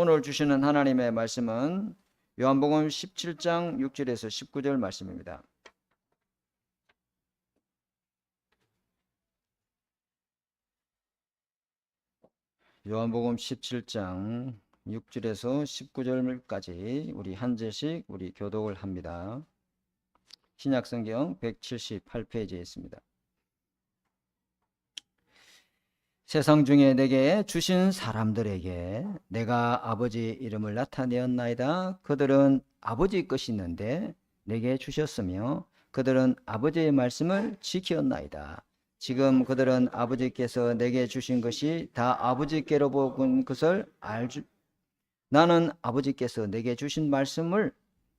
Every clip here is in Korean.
오늘 주시는 하나님의 말씀은 요한복음 17장 6절에서 19절 말씀입니다. 요한복음 17장 6절에서 19절까지 우리 한 절씩 우리 교독을 합니다. 신약성경 178페이지에 있습니다. 세상 중에 내게 주신 사람들에게 내가 아버지 이름을 나타내었나이다. 그들은 아버지 것이 있는데 내게 주셨으며 그들은 아버지의 말씀을 지켰나이다. 지금 그들은 아버지께서 내게 주신 것이 다 아버지께로 본 것을 나는 아버지께서 내게 주신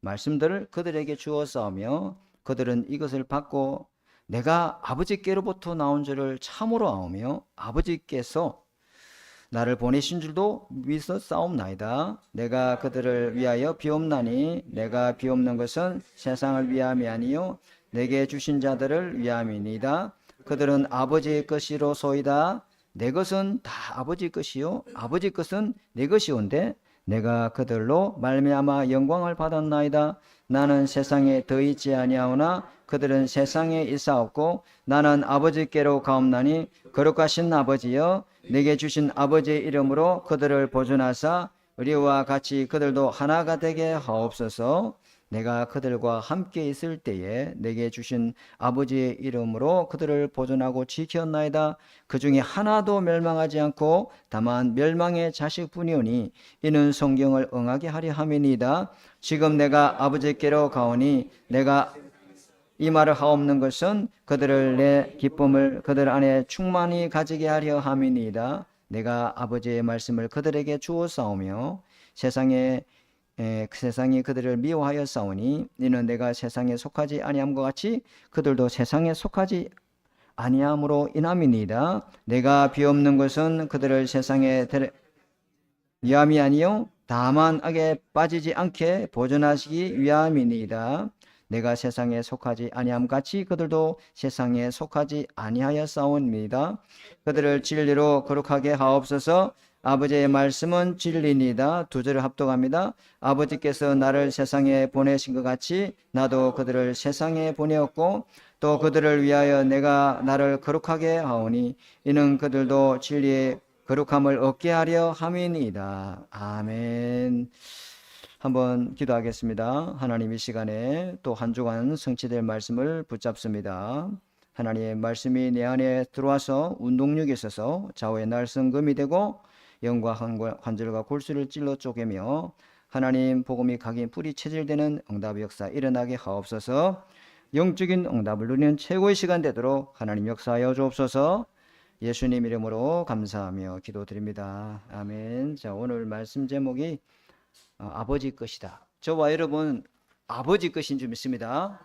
말씀들을 그들에게 주었사오며 그들은 이것을 받고 내가 아버지께로부터 나온 줄을 참으로 아오며 아버지께서 나를 보내신 줄도 믿어 싸움나이다. 내가 그들을 위하여 비옵나니 내가 비옵는 것은 세상을 위함이 아니요 내게 주신 자들을 위함이니이다. 그들은 아버지의 것이로소이다. 내 것은 다 아버지 것이요 아버지 것은 내 것이온데 내가 그들로 말미암아 영광을 받았나이다. 나는 세상에 더 있지 아니하오나 그들은 세상에 있사옵고 나는 아버지께로 가옵나니 거룩하신 아버지여 내게 주신 아버지의 이름으로 그들을 보존하사 우리와 같이 그들도 하나가 되게 하옵소서. 내가 그들과 함께 있을 때에 내게 주신 아버지의 이름으로 그들을 보존하고 지켰나이다. 그 중에 하나도 멸망하지 않고 다만 멸망의 자식뿐이오니 이는 성경을 응하게 하려 함이니이다. 지금 내가 아버지께로 가오니 내가 이 말을 하옵는 것은 그들을 내 기쁨을 그들 안에 충만히 가지게 하려 함이니이다. 내가 아버지의 말씀을 그들에게 주었사오며 세상이 그들을 미워하여 싸우니 이는 내가 세상에 속하지 아니함과 같이 그들도 세상에 속하지 아니함으로 인함이니이다. 내가 비옵는 것은 그들을 세상에 위함이 아니요 다만 악에 빠지지 않게 보존하시기 위함이니이다. 내가 세상에 속하지 아니함 같이 그들도 세상에 속하지 아니하여 싸웁니다. 그들을 진리로 거룩하게 하옵소서. 아버지의 말씀은 진리니이다. 두 절을 합독합니다. 아버지께서 나를 세상에 보내신 것 같이 나도 그들을 세상에 보내었고 또 그들을 위하여 내가 나를 거룩하게 하오니 이는 그들도 진리의 거룩함을 얻게 하려 함이니이다. 아멘. 한번 기도하겠습니다. 하나님 이 시간에 또 한 주간 성취될 말씀을 붙잡습니다. 하나님의 말씀이 내 안에 들어와서 운동력이 있어서 좌우의 날성금이 되고 영과 관절과 골수를 찔러 쪼개며 하나님 복음이 각인 뿌리 체질되는 응답의 역사 일어나게 하옵소서. 영적인 응답을 누리는 최고의 시간 되도록 하나님 역사하여 주옵소서. 예수님 이름으로 감사하며 기도드립니다. 아멘. 자, 오늘 말씀 제목이 아버지 것이다. 저와 여러분 아버지 것인 줄 믿습니다.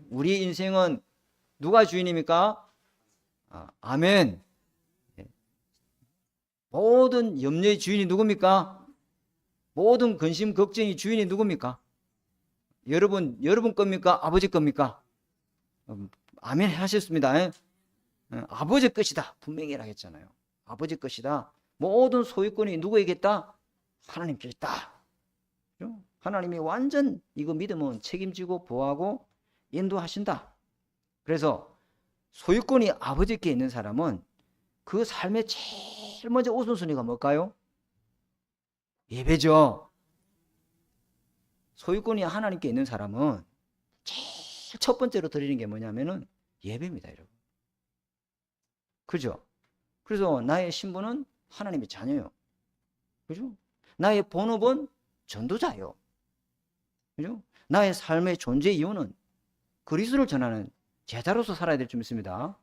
우리 인생은 누가 주인입니까? 아멘. 모든 염려의 주인이 누굽니까? 모든 근심 걱정의 주인이 누굽니까? 여러분 겁니까? 아버지 겁니까? 아멘 하셨습니다. 아버지 것이다 분명히 하겠잖아요. 아버지 것이다. 모든 소유권이 누구에게 있다? 하나님께 있다. 하나님이 완전 이거 믿으면 책임지고 보호하고 인도하신다. 그래서 소유권이 아버지께 있는 사람은 그 삶의 제일 먼저 우선순위가 뭘까요? 예배죠. 소유권이 하나님께 있는 사람은 제일 첫 번째로 드리는 게 뭐냐면은 예배입니다, 여러분. 그죠? 그래서 나의 신분은 하나님의 자녀요. 그죠? 나의 본업은 전도자요. 그죠? 나의 삶의 존재 이유는 그리스도를 전하는 제자로서 살아야 될 줄 믿습니다.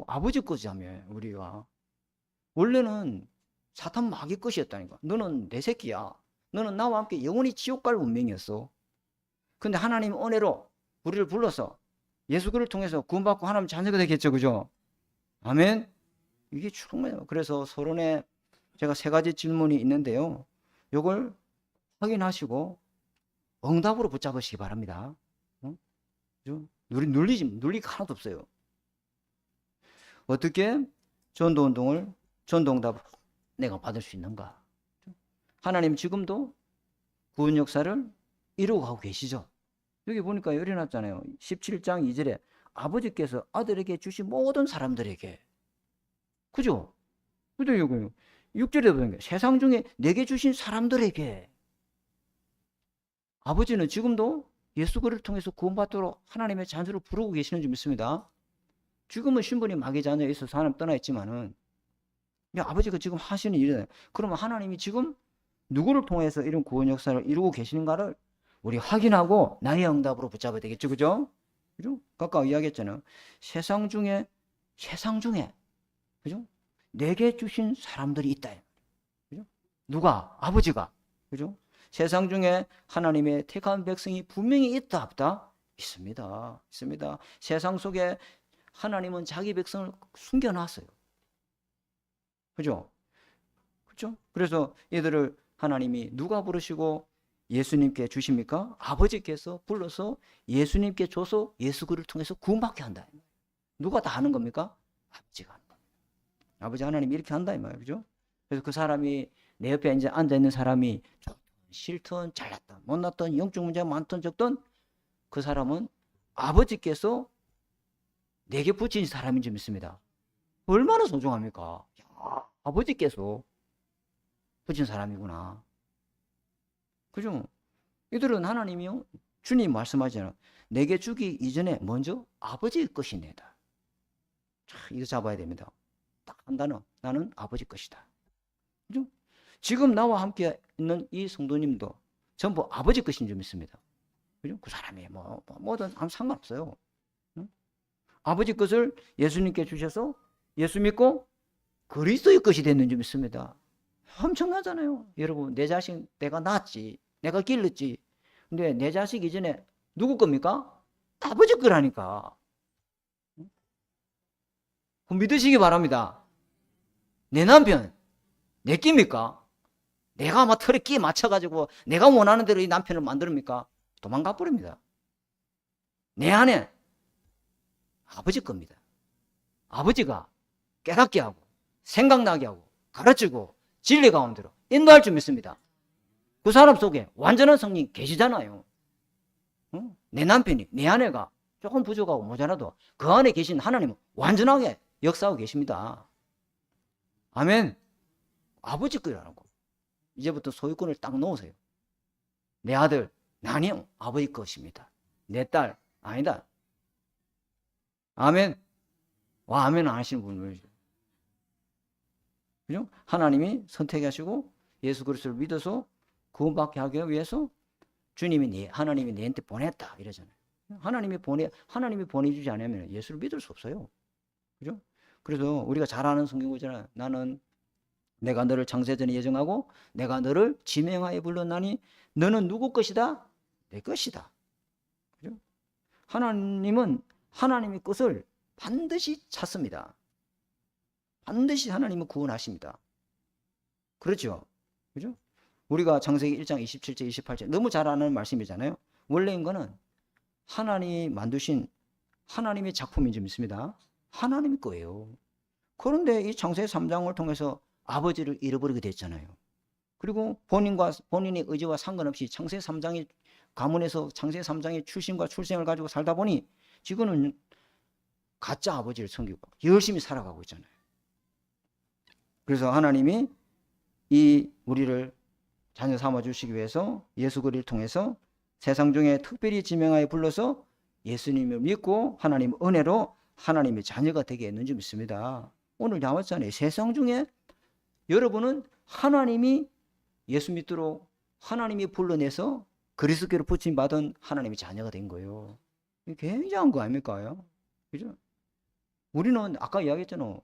아버지 것이자며 우리가 원래는 사탄 마귀 것이었다니까. 너는 내 새끼야. 너는 나와 함께 영원히 지옥 갈 운명이었어. 근데 하나님 은혜로 우리를 불러서 예수 그를 통해서 구원받고 하나님 자녀가 되겠죠. 그죠? 아멘. 이게 충분해요. 그래서 서론에 제가 3가지 질문이 있는데요. 이걸 확인하시고 응답으로 붙잡으시기 바랍니다. 눌리가 하나도 없어요. 어떻게 전도응답을 내가 받을 수 있는가? 하나님 지금도 구원 역사를 이루고 가고 계시죠. 여기 보니까 열어놨잖아요. 17장 2절에 아버지께서 아들에게 주신 모든 사람들에게. 그죠? 그죠? 여기 6절에 보니까 세상 중에 내게 주신 사람들에게. 아버지는 지금도 예수 그리스도를 통해서 구원받도록 하나님의 자녀를 부르고 계시는 줄 믿습니다. 지금은 신분이 마귀 자녀에 있어서 하나님 떠나 있지만은 아버지가 지금 하시는 일이잖아요. 그러면 하나님이 지금 누구를 통해서 이런 구원 역사를 이루고 계시는가를 우리 확인하고 나의 응답으로 붙잡아야 되겠죠. 그죠? 그죠? 아까 이야기했잖아요. 세상 중에 그죠? 내게 주신 사람들이 있다. 그죠? 누가? 아버지가. 그죠? 세상 중에 하나님의 택한 백성이 분명히 있다 없다? 있습니다. 있습니다. 세상 속에 하나님은 자기 백성을 숨겨놨어요. 그죠? 그죠? 그래서 얘들을 하나님이 누가 부르시고 예수님께 주십니까? 아버지께서 불러서 예수님께 줘서 예수 그를 통해서 구원받게 한다. 누가 다 하는 겁니까? 아버지가 하는 겁니다. 아버지 하나님이 이렇게 한다 이 말이에요. 그죠? 그래서 그 사람이 내 옆에 이제 앉아 있는 사람이 싫든 잘났든 못났든 영적 문제가 많든 적든 그 사람은 아버지께서 내게 붙인 사람인 줄 믿습니다. 얼마나 소중합니까? 야, 아버지께서 붙인 사람이구나. 그죠? 이들은 하나님이요, 주님 말씀하잖아요. 내게 주기 이전에 먼저 아버지의 것이 내다. 이거 잡아야 됩니다. 딱 한 단어. 나는 아버지 것이다. 그죠? 지금 나와 함께 있는 이 성도님도 전부 아버지 것인 줄 믿습니다. 그죠? 그 사람이 뭐든 아무 상관없어요. 응? 아버지 것을 예수님께 주셔서 예수 믿고 그리스도의 것이 됐는 줄 믿습니다. 엄청나잖아요. 여러분, 내 자식 내가 낳았지, 내가 길렀지. 근데 내 자식 이전에 누구 겁니까? 아버지 거라니까. 믿으시기 바랍니다. 내 남편 내 끼입니까? 내가 막 틀에 끼 맞춰가지고 내가 원하는 대로 이 남편을 만듭니까? 도망가 버립니다. 내 안에 아버지 겁니다. 아버지가 깨닫게 하고 생각나게 하고 가르치고 진리 가운데로 인도할 줄 믿습니다. 그 사람 속에 완전한 성령 계시잖아요. 내 남편이, 내 아내가 조금 부족하고 모자라도 그 안에 계신 하나님은 완전하게 역사하고 계십니다. 아멘. 아버지 거라고. 이제부터 소유권을 딱 놓으세요. 내 아들, 아니요, 아버지 것입니다. 내 딸, 아니다. 아멘. 와, 아멘 안 하시는 분들. 그죠? 하나님이 선택하시고 예수 그리스도를 믿어서 구원받게 하기 위해서 주님이 하나님이 내한테 보냈다 이러잖아요. 하나님이 보내주지 않으면 예수를 믿을 수 없어요. 그죠? 그래서 우리가 잘 아는 성경구잖아요. 나는 내가 너를 창세전에 예정하고 내가 너를 지명하여 불렀나니 너는 누구 것이다? 내 것이다. 그죠? 하나님은 하나님의 것을 반드시 찾습니다. 반드시 하나님은 구원하십니다. 그렇죠? 그죠? 우리가 창세기 1장 27절 28절 너무 잘 아는 말씀이잖아요. 원래인 거는 하나님이 만드신 하나님의 작품인 줄 믿습니다. 하나님의 거예요. 그런데 이 창세기 3장을 통해서 아버지를 잃어버리게 됐잖아요. 그리고 본인의 의지와 상관없이 창세기 3장의 가문에서 창세기 3장의 출신과 출생을 가지고 살다 보니 지금은 가짜 아버지를 섬기고 열심히 살아가고 있잖아요. 그래서 하나님이 이 우리를 자녀 삼아 주시기 위해서 예수 그리스도를 통해서 세상 중에 특별히 지명하여 불러서 예수님을 믿고 하나님 은혜로 하나님의 자녀가 되게 했는지 믿습니다. 오늘 나왔잖아요. 세상 중에 여러분은 하나님이 예수 믿도록 하나님이 불러내서 그리스도께로 부침받은 하나님의 자녀가 된 거예요. 굉장한 거 아닙니까? 그죠? 우리는 아까 이야기했잖아.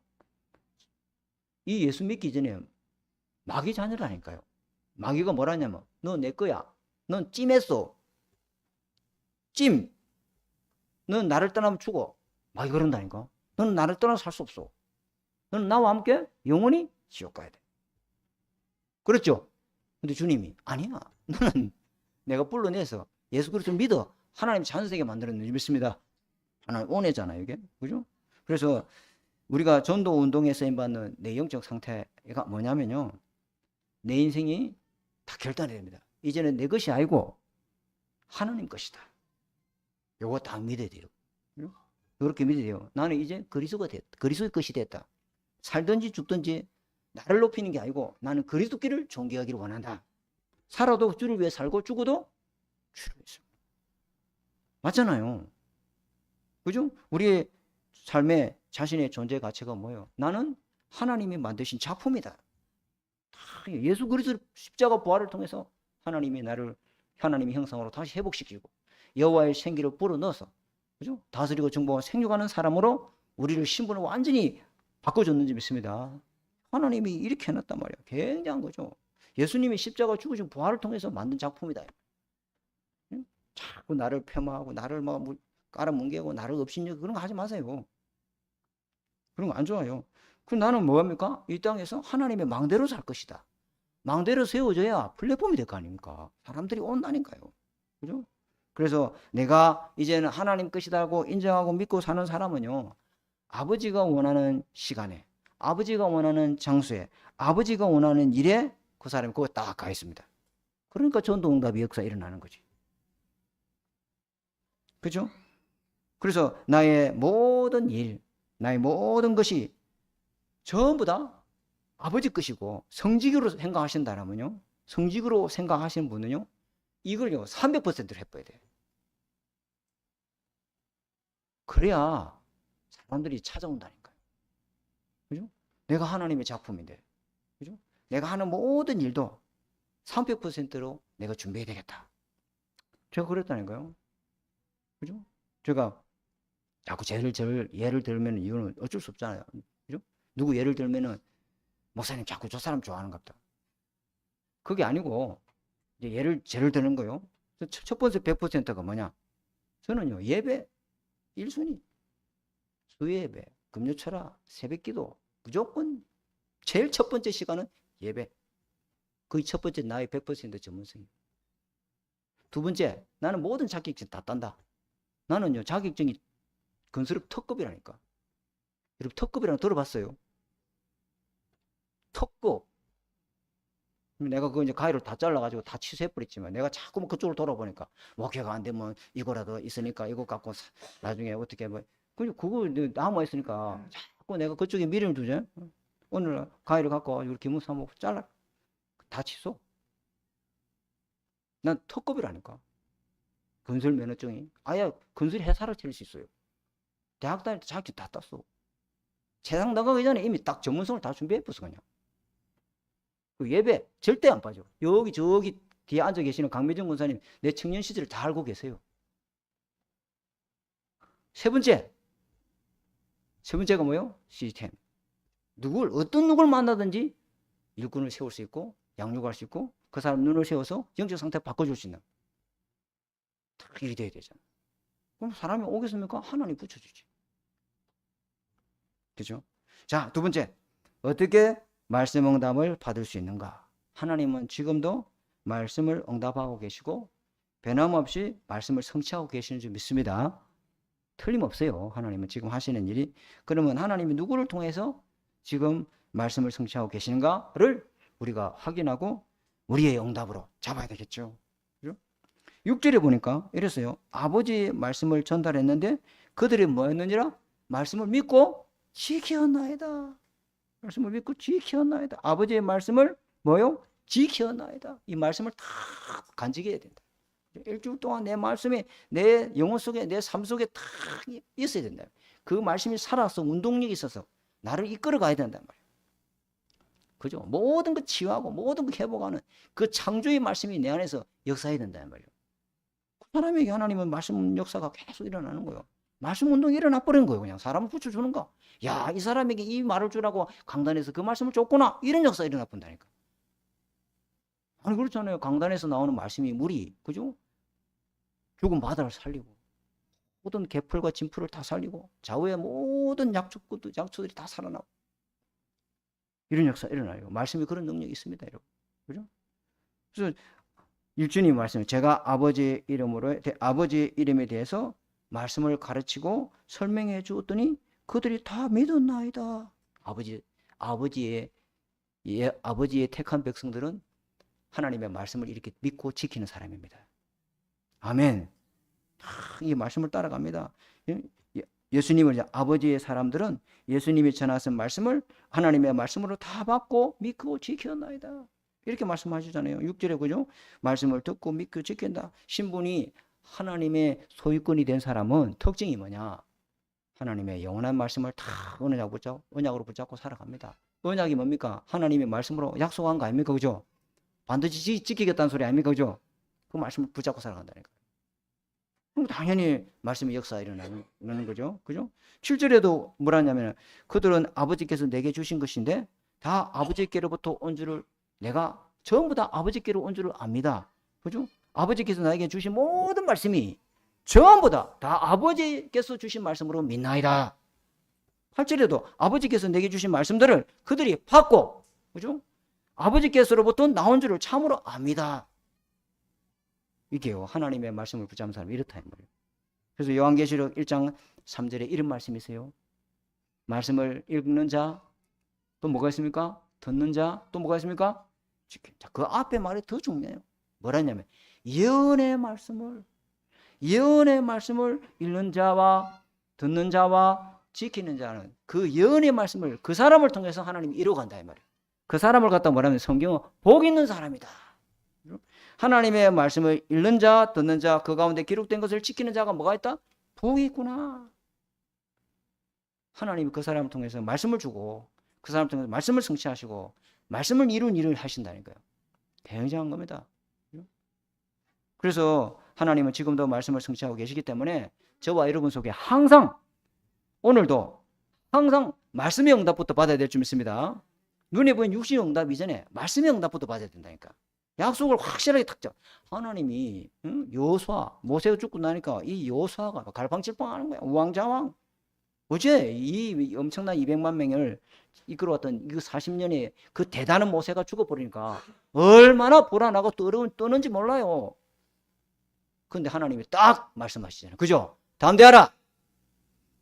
이 예수 믿기 전에 마귀 자녀라니까요. 마귀가 뭐라냐면 너 내 거야. 넌 찜했어. 찜. 넌 나를 떠나면 죽어. 마귀가 그런다니까. 너는 나를 떠나서 살 수 없어. 너는 나와 함께 영원히 지옥 가야 돼. 그렇죠? 근데 주님이 아니야. 너는 내가 불러내서 예수 그리스도를 믿어. 하나님 자녀되게 만들었는지 믿습니다. 하나님 은혜잖아요, 이게. 그죠? 그래서 우리가 전도 운동에 쓰임받는 내 영적 상태가 뭐냐면요. 내 인생이 다 결단해야 됩니다. 이제는 내 것이 아니고 하나님 것이다. 요거 다 믿어야 돼요. 그렇게 믿어야 돼요. 나는 이제 그리스도가 됐다. 그리스도의 것이 됐다. 살든지 죽든지 나를 높이는 게 아니고 나는 그리스도께를 존경하기를 원한다. 살아도 주를 위해 살고 죽어도 주를 위해 살고. 맞잖아요. 그죠? 우리의 삶의 자신의 존재 가치가 뭐예요? 나는 하나님이 만드신 작품이다. 예수 그리스도 십자가 부활을 통해서 하나님이 나를 하나님의 형상으로 다시 회복시키고 여호와의 생기를 불어넣어서 그죠? 다스리고 정복하고 생육하는 사람으로 우리를 신분을 완전히 바꿔줬는지 믿습니다. 하나님이 이렇게 해놨단 말이에요. 굉장한 거죠. 예수님이 십자가 죽으신 부활을 통해서 만든 작품이다. 자꾸 나를 폄하하고 나를 막 깔아뭉개고 나를 업신여기고 그런 거 하지 마세요. 그런 거 안 좋아요. 그럼 나는 뭐합니까? 이 땅에서 하나님의 망대로 살 것이다. 망대로 세워져야 플랫폼이 될 거 아닙니까? 사람들이 온다니까요. 그죠? 그래서 내가 이제는 하나님 것이다고 인정하고 믿고 사는 사람은요, 아버지가 원하는 시간에, 아버지가 원하는 장소에, 아버지가 원하는 일에 그 사람이 거기 딱 가 있습니다. 그러니까 전도응답의 역사 일어나는 거지. 그죠? 그래서 나의 모든 일, 나의 모든 것이 전부 다 아버지 것이고 성직으로 생각하신다면요, 성직으로 생각하시는 분은요, 이걸요 300%를 해봐야 돼요. 그래야 사람들이 찾아온다니까요. 그죠? 내가 하나님의 작품인데, 그죠? 내가 하는 모든 일도 300%로 내가 준비해야 되겠다. 제가 그랬다니까요. 그죠? 제가 자꾸 예를 들면 이거는 어쩔 수 없잖아요. 그죠? 누구 예를 들면은 목사님 자꾸 저 사람 좋아하는 것 같다. 그게 아니고 이제 제를 드는 거요. 첫 번째 100%가 뭐냐? 저는요 예배 1순위, 수요예배, 금요철학, 새벽기도 무조건 제일 첫 번째 시간은 예배. 거의 첫 번째 나의 100% 전문성이에요. 두 번째, 나는 모든 자격증 다 딴다. 나는요 자격증이 건설업 특급이라니까. 여러분 특급이라는 거 들어봤어요? 특급. 내가 그거 이제 가위로 다 잘라가지고 다 취소해버렸지만 내가 자꾸 그쪽으로 돌아보니까 목회가 안 되면 이거라도 있으니까 이거 갖고 나중에 어떻게 뭐 그거 남아있으니까 자꾸 내가 그쪽에 미련을 두죠. 오늘 가위를 갖고 우리 김무사모 잘라 다 취소. 난 특급이라니까. 건설 면허증이 아예 건설 회사를 차릴 수 있어요. 대학 다닐 때 자격증 다 땄어. 세상 나가기 전에 이미 딱 전문성을 다 준비해봤어 그냥. 그 예배 절대 안 빠져. 여기 저기 뒤에 앉아 계시는 강미정 권사님 내 청년 시절을 다 알고 계세요. 세 번째가 뭐예요? 시스템. 어떤 누굴 만나든지 일꾼을 세울 수 있고 양육할 수 있고 그 사람 눈을 세워서 영적 상태 바꿔줄 수 있는 딱 일이 돼야 되잖아. 그럼 사람이 오겠습니까? 하나님 붙여주지. 그죠? 자, 두 번째. 어떻게 말씀 응답을 받을 수 있는가? 하나님은 지금도 말씀을 응답하고 계시고 변함없이 말씀을 성취하고 계시는 줄 믿습니다. 틀림없어요. 하나님은 지금 하시는 일이. 그러면 하나님이 누구를 통해서 지금 말씀을 성취하고 계시는가를 우리가 확인하고 우리의 응답으로 잡아야 되겠죠. 6절에 보니까 이랬어요. 아버지의 말씀을 전달했는데 그들이 뭐였느니라? 말씀을 믿고 지켰나이다. 말씀을 믿고 지켰나이다. 아버지의 말씀을 뭐요? 지켰나이다. 이 말씀을 다 간직해야 된다. 일주일 동안 내 말씀이 내 영혼 속에 내 삶 속에 다 있어야 된다. 그 말씀이 살아서 운동력이 있어서 나를 이끌어 가야 된단 말이에요. 그죠? 모든 거 치유하고 모든 거 회복하는 그 창조의 말씀이 내 안에서 역사해야 된단 말이에요. 그 사람에게 하나님은 말씀 역사가 계속 일어나는 거예요. 말씀 운동이 일어나 버린 거예요. 그냥 사람을 붙여주는 거. 야, 이 사람에게 이 말을 주라고 강단에서 그 말씀을 줬구나. 이런 역사가 일어나 본다니까. 아니 그렇잖아요. 강단에서 나오는 말씀이 물이 그죠? 죽은 바다를 살리고 모든 개풀과 진풀을 다 살리고 좌우의 모든 약초들이 다 살아나고 이런 역사 일어나요. 말씀이 그런 능력이 있습니다, 여러분. 그죠? 그래서 일주님 말씀, 제가 아버지 이름에 대해서 말씀을 가르치고 설명해 주었더니 그들이 다 믿었나이다. 아버지의 택한 백성들은 하나님의 말씀을 이렇게 믿고 지키는 사람입니다. 아멘. 이 말씀을 따라갑니다. 예수님을 아버지의 사람들은 예수님이 전하신 말씀을 하나님의 말씀으로 다 받고 믿고 지켰나이다. 이렇게 말씀하시잖아요. 6절에 그죠? 말씀을 듣고 믿고 지킨다. 신분이 하나님의 소유권이 된 사람은 특징이 뭐냐? 하나님의 영원한 말씀을 다 언약으로 붙잡고 살아갑니다. 언약이 뭡니까? 하나님의 말씀으로 약속한 거 아닙니까? 그죠? 반드시 지키겠다는 소리 아닙니까? 그죠? 그 말씀을 붙잡고 살아간다니까. 그럼 당연히 말씀의 역사가 일어나는 거죠. 그죠? 7절에도 뭐라냐면 그들은 아버지께서 내게 주신 것인데 다 아버지께로부터 온 줄을 내가 전부 다 아버지께로 온 줄을 압니다. 그죠? 아버지께서 나에게 주신 모든 말씀이 전부 다 아버지께서 주신 말씀으로 믿나이다. 8절에도 아버지께서 내게 주신 말씀들을 그들이 받고, 그죠? 아버지께서로부터 나온 줄을 참으로 압니다. 이게요, 하나님의 말씀을 붙잡는 사람이 이렇다 이 말이에요. 그래서 요한계시록 1장 3절에 이런 말씀이 있어요. 말씀을 읽는 자, 또 뭐가 있습니까? 듣는 자, 또 뭐가 있습니까? 자, 그 앞에 말이 더 중요해요. 뭐라냐면 예언의 말씀을 읽는 자와 듣는 자와 지키는 자는 그 예언의 말씀을 그 사람을 통해서 하나님이 이루어간다 이 말이에요. 그 사람을 갖다 뭐라면 성경은 복 있는 사람이다. 하나님의 말씀을 읽는 자, 듣는 자, 그 가운데 기록된 것을 지키는 자가 뭐가 있다? 복이 있구나. 하나님이 그 사람을 통해서 말씀을 주고 그 사람을 통해서 말씀을 성취하시고 말씀을 이룬 일을 하신다니까요. 굉장한 겁니다. 그래서 하나님은 지금도 말씀을 성취하고 계시기 때문에 저와 여러분 속에 항상 오늘도 항상 말씀의 응답부터 받아야 될 줄 믿습니다. 눈에 보이는 육신의 응답 이전에 말씀의 응답부터 받아야 된다니까. 약속을 확실하게 탁 잡. 하나님이 여호수아 모세가 죽고 나니까 이 여호수아가 갈팡질팡하는 거야. 우왕좌왕. 어제 이 엄청난 200만 명을 이끌어왔던 그 40년의 그 대단한 모세가 죽어버리니까 얼마나 불안하고 떠는지 몰라요. 그런데 하나님이 딱 말씀하시잖아요. 그죠? 담대하라.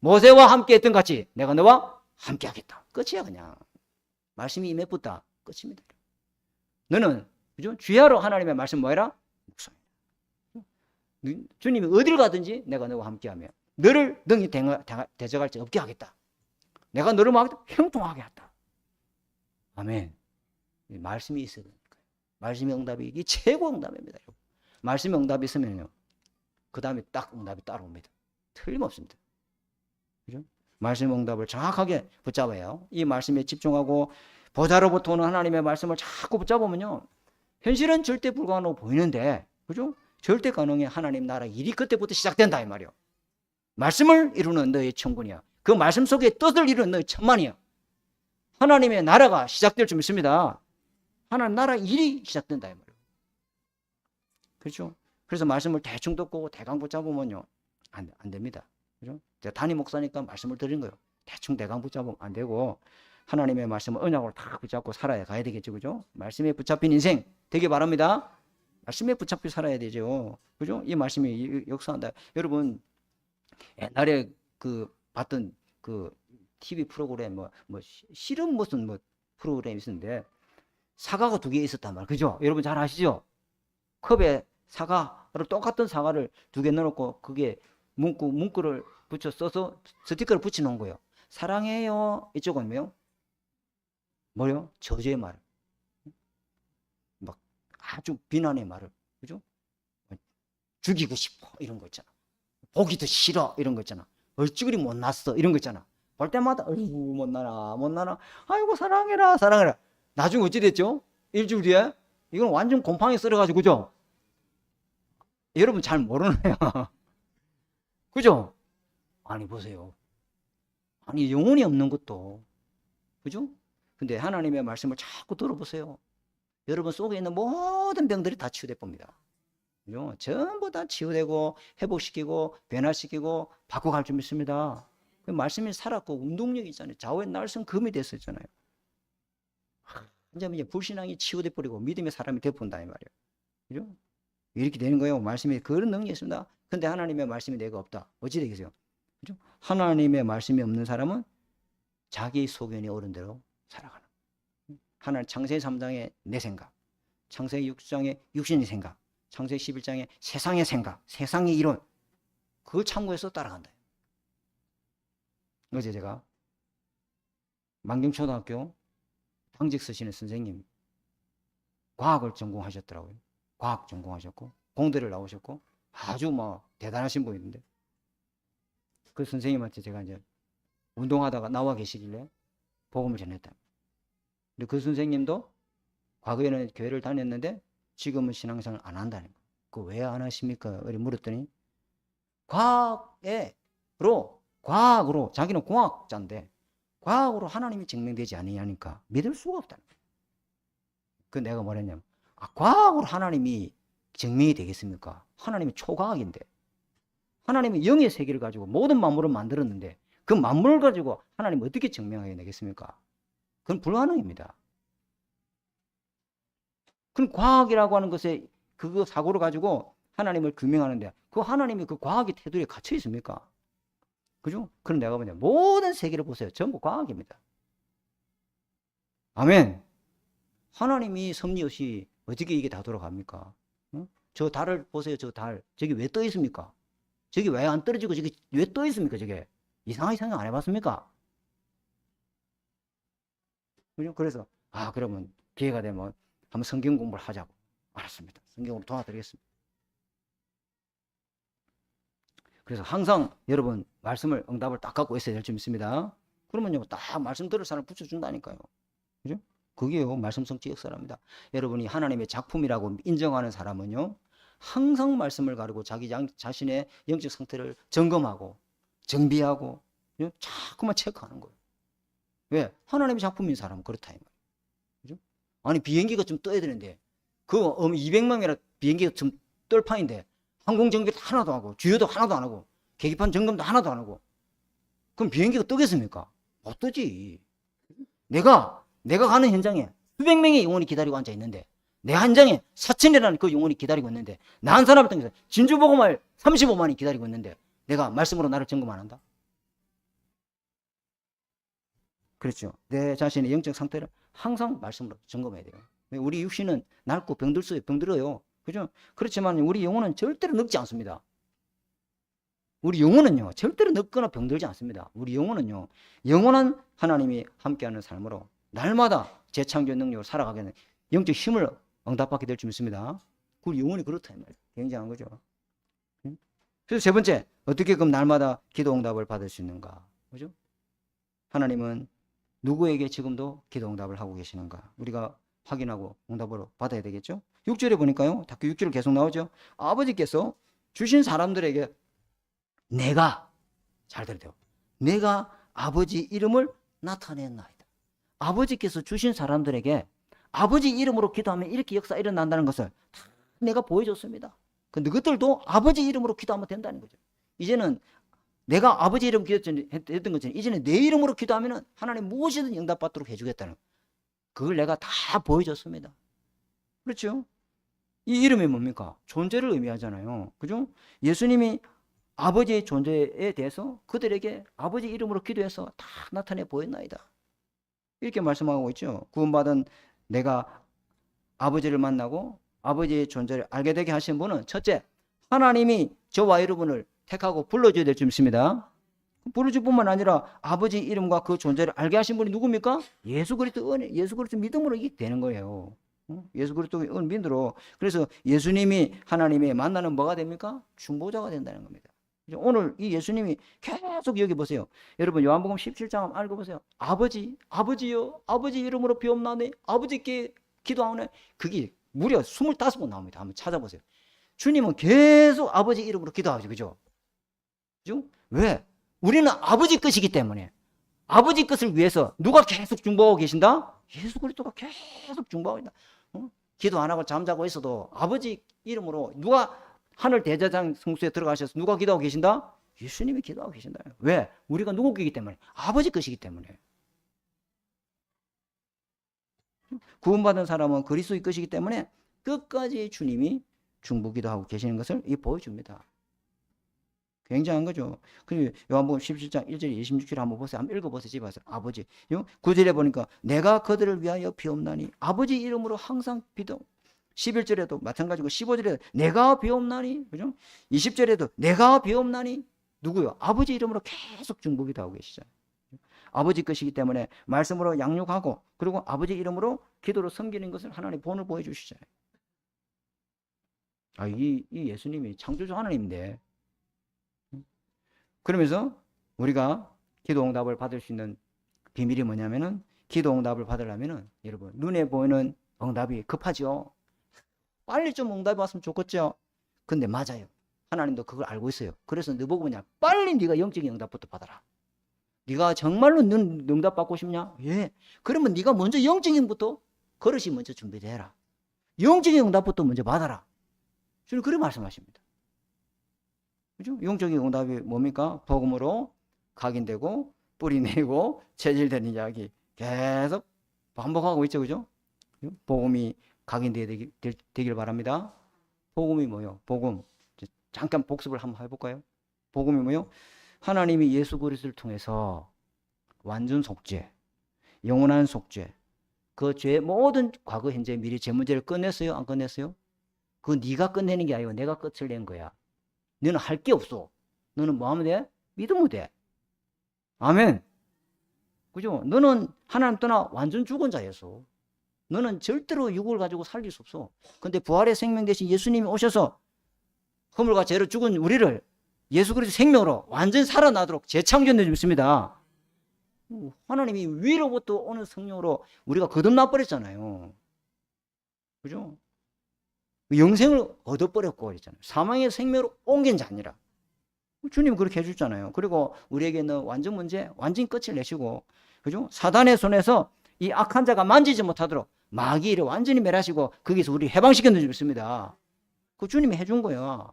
모세와 함께 했던 같이 내가 너와 함께 하겠다. 끝이야 그냥. 말씀이 임해 붙다. 끝입니다. 너는 그죠? 주야로 하나님의 말씀 뭐해라? 주님이 어디를 가든지 내가 너와 함께하며 너를 능히 대적할 자 없게 하겠다. 내가 너를 형통하게 하겠다. 아멘. 말씀이 있어야 되니까요. 말씀의 응답이 이게 최고 응답입니다. 말씀의 응답이 있으면요, 그 다음에 딱 응답이 따라옵니다. 틀림없습니다. 그죠? 말씀의 응답을 정확하게 붙잡아요. 이 말씀에 집중하고 보좌로부터 오는 하나님의 말씀을 자꾸 붙잡으면요, 현실은 절대 불가능하고 보이는데, 그죠? 절대 가능해. 하나님 나라 일이 그때부터 시작된다 이 말이요. 말씀을 이루는 너의 천군이야. 그 말씀 속에 뜻을 이루는 너의 천만이야. 하나님의 나라가 시작될 줄 믿습니다. 하나님 나라 일이 시작된다 이 말이요. 그렇죠? 그래서 말씀을 대충 듣고 대강 붙잡으면요, 안 됩니다. 그죠? 제가 담임 목사니까 말씀을 드린 거예요. 대충 대강 붙잡으면 안 되고 하나님의 말씀을 언약으로 다 붙잡고 살아야 가야 되겠죠. 그죠? 말씀에 붙잡힌 인생 되기 바랍니다. 말씀에 붙잡혀 살아야 되죠. 그죠? 이 말씀이 역사한다. 여러분, 옛날에 그 봤던 그 TV 프로그램 실험 무슨 프로그램이 있었는데 사과가 2개 있었단 말이에요. 그죠? 여러분 잘 아시죠? 컵에 사과를 똑같은 사과를 2개 넣어놓고 그게 문구를 붙여 써서 스티커를 붙여놓은 거예요. 사랑해요. 이쪽은 뭐요? 저주의 말. 막 아주 비난의 말을. 그죠? 죽이고 싶어. 이런 거 있잖아. 보기도 싫어. 이런 거 있잖아. 어찌 그리 못났어. 이런 거 있잖아. 볼 때마다 어이구 못나나. 아이고 사랑해라. 나중에 어찌 됐죠? 일주일 뒤에 이건 완전 곰팡이 썰어가지고. 그죠? 여러분 잘 모르네요. 그죠? 아니 보세요. 아니 영혼이 없는 것도, 그죠? 근데 하나님의 말씀을 자꾸 들어보세요. 여러분 속에 있는 모든 병들이 다 치유될 겁니다. 그죠? 전부 다 치유되고 회복시키고 변화시키고 바꿔갈 줄 믿습니다. 그 말씀이 살았고 운동력이 있잖아요. 좌우의 날선 금이 됐었잖아요. 이제 불신앙이 치유돼 버리고 믿음의 사람이 되본다 이 말이에요. 그죠? 이렇게 되는 거예요. 말씀이 그런 능력이 있습니다. 근데 하나님의 말씀이 내가 없다. 어찌 되겠어요? 그죠? 하나님의 말씀이 없는 사람은 자기 소견이 옳은 대로 살아가는. 하나님 창세기 3장의 내 생각, 창세기 6장의 육신의 생각, 창세기 11장의 세상의 생각, 세상의 이론, 그걸 참고해서 따라간다. 어제 제가 만경초등학교 당직 쓰시는 선생님 과학을 전공하셨더라고요. 과학 전공하셨고 공대를 나오셨고 아주 뭐 대단하신 분인데, 그 선생님한테 제가 이제 운동하다가 나와 계시길래 복음을 전했다. 근데 그 선생님도 과거에는 교회를 다녔는데 지금은 신앙생활을 안 한다는 거예요. 그 왜 안 하십니까? 이렇게 물었더니 과학으로 자기는 공학자인데 과학으로 하나님이 증명되지 아니하니까 믿을 수가 없다는 거예요. 그 내가 뭐랬냐면, 과학으로 하나님이 증명이 되겠습니까? 하나님이 초과학인데, 하나님이 영의 세계를 가지고 모든 만물을 만들었는데 그 만물을 가지고 하나님 어떻게 증명하게 되겠습니까? 그건 불가능입니다. 그럼 과학이라고 하는 것에 그거 사고를 가지고 하나님을 규명하는데 그 하나님이 그 과학의 테두리에 갇혀 있습니까? 그죠? 그럼 내가 뭐냐, 모든 세계를 보세요. 전부 과학입니다. 아멘. 하나님이 섭리 없이 어떻게 이게 다 돌아갑니까? 응? 저 달을 보세요. 저 달. 저기 왜 떠 있습니까? 저기 왜 안 떨어지고 저기 왜 떠 있습니까? 저게 이상하게 생각 안 해봤습니까? 그죠? 그래서 그러면 기회가 되면 한번 성경 공부를 하자고. 알았습니다. 성경으로 도와드리겠습니다. 그래서 항상 여러분 말씀을, 응답을 딱 갖고 있어야 될 줄 믿습니다. 그러면요 딱 말씀 들을 사람 붙여준다니까요. 그죠? 그게요 말씀성취 역사랍니다. 여러분이 하나님의 작품이라고 인정하는 사람은요 항상 말씀을 가지고 자기 자신의 영적 상태를 점검하고 정비하고 자꾸만 체크하는 거예요. 왜? 하나님의 작품인 사람은 그렇다 이 말이에요. 그죠? 아니 비행기가 좀 떠야 되는데 그 200명이나 비행기가 좀 뜰 판인데 항공정비도 하나도 안 하고 주유도 하나도 안 하고 계기판 점검도 하나도 안 하고 그럼 비행기가 뜨겠습니까? 못 뜨지. 내가 가는 현장에 수백 명의 영혼이 기다리고 앉아 있는데 내 현장에 4천이라는 그 영혼이 기다리고 있는데 나 한 사람을 통해서 진주보고말 35만이 기다리고 있는데 내가 말씀으로 나를 점검 안 한다? 그렇죠. 내 자신의 영적 상태를 항상 말씀으로 점검해야 돼요. 우리 육신은 낡고 병들어요. 그죠? 그렇지만 우리 영혼은 절대로 늙지 않습니다. 우리 영혼은요 절대로 늙거나 병들지 않습니다. 우리 영혼은요 영원한 하나님이 함께하는 삶으로 날마다 재창조 능력으로 살아가게 되는 영적 힘을 응답받게 될 줄 믿습니다. 우리 영혼이 그렇다 이 말이에요. 굉장한 거죠. 그래서 세 번째, 어떻게 그럼 날마다 기도 응답을 받을 수 있는가? 그죠? 하나님은 누구에게 지금도 기도 응답을 하고 계시는가? 우리가 확인하고 응답으로 받아야 되겠죠? 6절에 보니까요. 다그 6절 계속 나오죠. 아버지께서 주신 사람들에게 내가, 잘 들어야 돼요. 내가 아버지 이름을 나타냈나이다. 아버지께서 주신 사람들에게 아버지 이름으로 기도하면 이렇게 역사 일어난다는 것을 다 내가 보여줬습니다. 근데 그것들도 아버지 이름으로 기도하면 된다는 거죠. 이제는 내가 아버지 이름 기도했던 것처럼 이제는 내 이름으로 기도하면 하나님 무엇이든 응답받도록 해주겠다는 그걸 내가 다 보여줬습니다. 그렇죠? 이 이름이 뭡니까? 존재를 의미하잖아요. 그죠? 예수님이 아버지의 존재에 대해서 그들에게 아버지 이름으로 기도해서 다 나타내 보였나이다. 이렇게 말씀하고 있죠. 구원받은 내가 아버지를 만나고 아버지의 존재를 알게 되게 하신 분은 첫째, 하나님이 저와 여러분을 택하고 불러줘야 될 줄 믿습니다. 부르실 뿐만 아니라 아버지 이름과 그 존재를 알게 하신 분이 누굽니까? 예수 그리스도 은혜, 예수 그리스도 믿음으로 이게 되는 거예요. 예수 그리스도의 은 믿음으로. 그래서 예수님이 하나님의 만나는 뭐가 됩니까? 중보자가 된다는 겁니다. 오늘 이 예수님이 계속 여기 보세요. 여러분 요한복음 17장 한번 읽어보세요. 아버지요 아버지 이름으로 비옵나오니 아버지께 기도하오네. 그게 무려 25번 나옵니다. 한번 찾아보세요. 주님은 계속 아버지 이름으로 기도하죠. 그죠? 그죠? 왜? 우리는 아버지 것이기 때문에. 아버지 것을 위해서 누가 계속 중보하고 계신다? 예수 그리스도가 계속 중보하고 있다. 기도 안 하고 잠자고 있어도 아버지 이름으로 누가 하늘 대제사장 성소에 들어가셔서 누가 기도하고 계신다? 예수님이 기도하고 계신다. 왜? 우리가 누구 거기 때문에? 아버지 것이기 때문에. 구원받은 사람은 그리스도의 것이기 때문에 끝까지 주님이 중보기도하고 계시는 것을 보여줍니다. 굉장한 거죠. 그리고 요한복음 17장 1절 26절 한번 보세요. 한번 읽어보세요. 집에 와서. 아버지. 9절에 보니까 내가 그들을 위하여 비옵나니 아버지 이름으로 항상 11절에도 마찬가지고 15절에도 내가 비옵나니, 그죠? 20절에도 내가 비옵나니 누구요? 아버지 이름으로 계속 중보기도 하고 계시잖아요. 아버지 것이기 때문에 말씀으로 양육하고 그리고 아버지 이름으로 기도로 섬기는 것을 하나님 본을 보여주시잖아요. 이 예수님이 창조주 하나님인데, 그러면서 우리가 기도 응답을 받을 수 있는 비밀이 뭐냐면은, 기도 응답을 받으려면은 여러분 눈에 보이는 응답이 급하죠. 빨리 좀 응답이 왔으면 좋겠죠. 근데 맞아요. 하나님도 그걸 알고 있어요. 그래서 너보고 뭐냐, 빨리 네가 영적인 응답부터 받아라. 네가 정말로 응답 받고 싶냐? 예. 그러면 네가 먼저 영적인부터 그릇이 먼저 준비되라. 영적인 응답부터 먼저 받아라. 주님 그렇게 말씀하십니다. 그죠? 영적인 응답이 뭡니까? 복음으로 각인되고 뿌리 내고 체질되는 이야기 계속 반복하고 있죠. 그죠? 복음이 각인되길 바랍니다. 복음이 뭐요? 복음. 잠깐 복습을 한번 해볼까요? 복음이 뭐요? 하나님이 예수 그리스도를 통해서 완전 속죄, 영원한 속죄, 그 죄 모든 과거, 현재, 미래 죄 문제를 끝냈어요? 안 끝냈어요? 그거 네가 끝내는 게 아니고 내가 끝을 낸 거야. 너는 할 게 없어. 너는 뭐 하면 돼? 믿으면 돼. 아멘. 그죠? 너는 하나님 떠나 완전 죽은 자였어. 너는 절대로 육을 가지고 살릴 수 없어. 근데 부활의 생명 대신 예수님이 오셔서 허물과 죄로 죽은 우리를 예수 그리스도 생명으로 완전히 살아나도록 재창조해 주십니다. 하나님이 위로부터 오는 성령으로 우리가 거듭나 버렸잖아요. 그죠? 영생을 얻어버렸고 그랬잖아요. 사망의 생명으로 옮긴 자 아니라. 주님 그렇게 해줬잖아요. 그리고 우리에게는 완전 문제, 완전히 끝을 내시고, 그죠? 사단의 손에서 이 악한 자가 만지지 못하도록 마귀를 완전히 멸하시고 거기서 우리 해방시켜 주셨습니다. 그 주님이 해준 거예요.